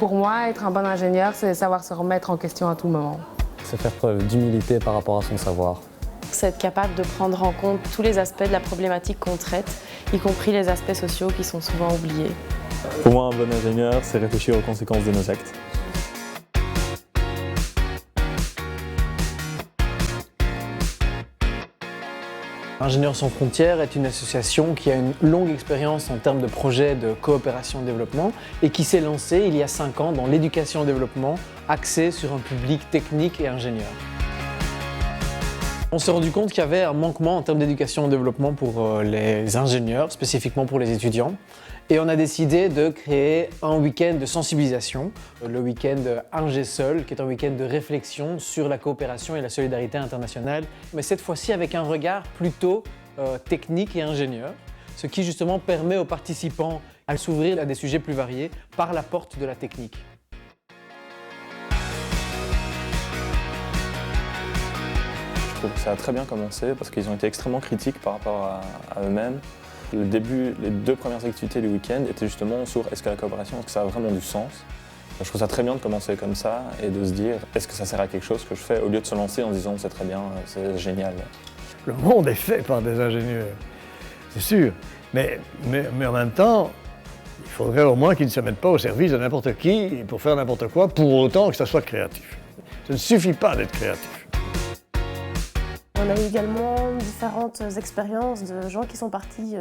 Pour moi, être un bon ingénieur, c'est savoir se remettre en question à tout moment. C'est faire preuve d'humilité par rapport à son savoir. C'est être capable de prendre en compte tous les aspects de la problématique qu'on traite, y compris les aspects sociaux qui sont souvent oubliés. Pour moi, un bon ingénieur, c'est réfléchir aux conséquences de nos actes. Ingénieurs sans frontières est une association qui a une longue expérience en termes de projets de coopération et développement et qui s'est lancée il y a 5 ans dans l'éducation et développement axée sur un public technique et ingénieur. On s'est rendu compte qu'il y avait un manquement en termes d'éducation et développement pour les ingénieurs, spécifiquement pour les étudiants. Et on a décidé de créer un week-end de sensibilisation, le week-end Ingé-Sol, qui est un week-end de réflexion sur la coopération et la solidarité internationale, mais cette fois-ci avec un regard plutôt technique et ingénieur, ce qui justement permet aux participants à s'ouvrir à des sujets plus variés par la porte de la technique. Je trouve que ça a très bien commencé parce qu'ils ont été extrêmement critiques par rapport à eux-mêmes. Le début, les 2 premières activités du week-end étaient justement sur est-ce que la coopération, est-ce que ça a vraiment du sens? Je trouve ça très bien de commencer comme ça et de se dire est-ce que ça sert à quelque chose que je fais au lieu de se lancer en disant c'est très bien, c'est génial. Le monde est fait par des ingénieurs, c'est sûr. Mais en même temps, il faudrait au moins qu'ils ne se mettent pas au service de n'importe qui pour faire n'importe quoi, pour autant que ça soit créatif. Ça ne suffit pas d'être créatif. On a eu également différentes expériences de gens qui sont partis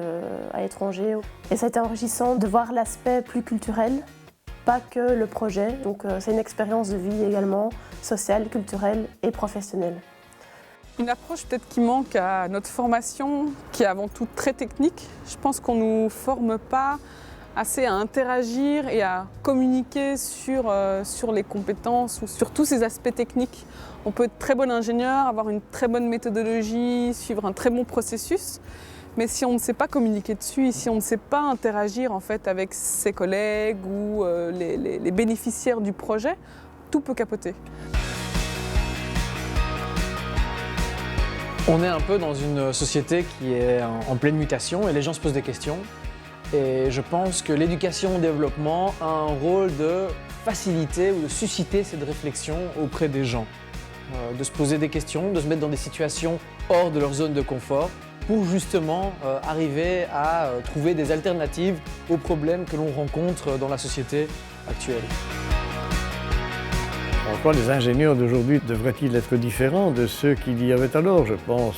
à l'étranger. Et ça a été enrichissant de voir l'aspect plus culturel, pas que le projet. Donc c'est une expérience de vie également, sociale, culturelle et professionnelle. Une approche peut-être qui manque à notre formation, qui est avant tout très technique. Je pense qu'on ne nous forme pas assez à interagir et à communiquer sur les compétences ou sur tous ces aspects techniques. On peut être très bon ingénieur, avoir une très bonne méthodologie, suivre un très bon processus, mais si on ne sait pas communiquer dessus, si on ne sait pas interagir en fait avec ses collègues ou les bénéficiaires du projet, tout peut capoter. On est un peu dans une société qui est en pleine mutation et les gens se posent des questions. Et je pense que l'éducation au développement a un rôle de faciliter ou de susciter cette réflexion auprès des gens. De se poser des questions, de se mettre dans des situations hors de leur zone de confort pour justement arriver à trouver des alternatives aux problèmes que l'on rencontre dans la société actuelle. Pourquoi les ingénieurs d'aujourd'hui devraient-ils être différents de ceux qu'il y avait alors? Je pense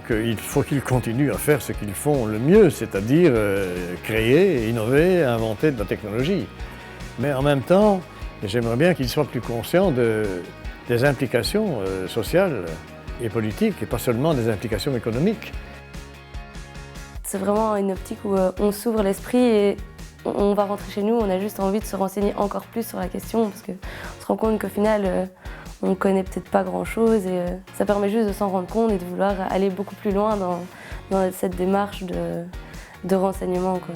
qu'il faut qu'ils continuent à faire ce qu'ils font le mieux, c'est-à-dire créer, innover, inventer de la technologie. Mais en même temps, j'aimerais bien qu'ils soient plus conscients des implications sociales et politiques, et pas seulement des implications économiques. C'est vraiment une optique où on s'ouvre l'esprit et on va rentrer chez nous, on a juste envie de se renseigner encore plus sur la question parce qu'on se rend compte qu'au final, on ne connaît peut-être pas grand-chose et ça permet juste de s'en rendre compte et de vouloir aller beaucoup plus loin dans cette démarche de renseignement, quoi.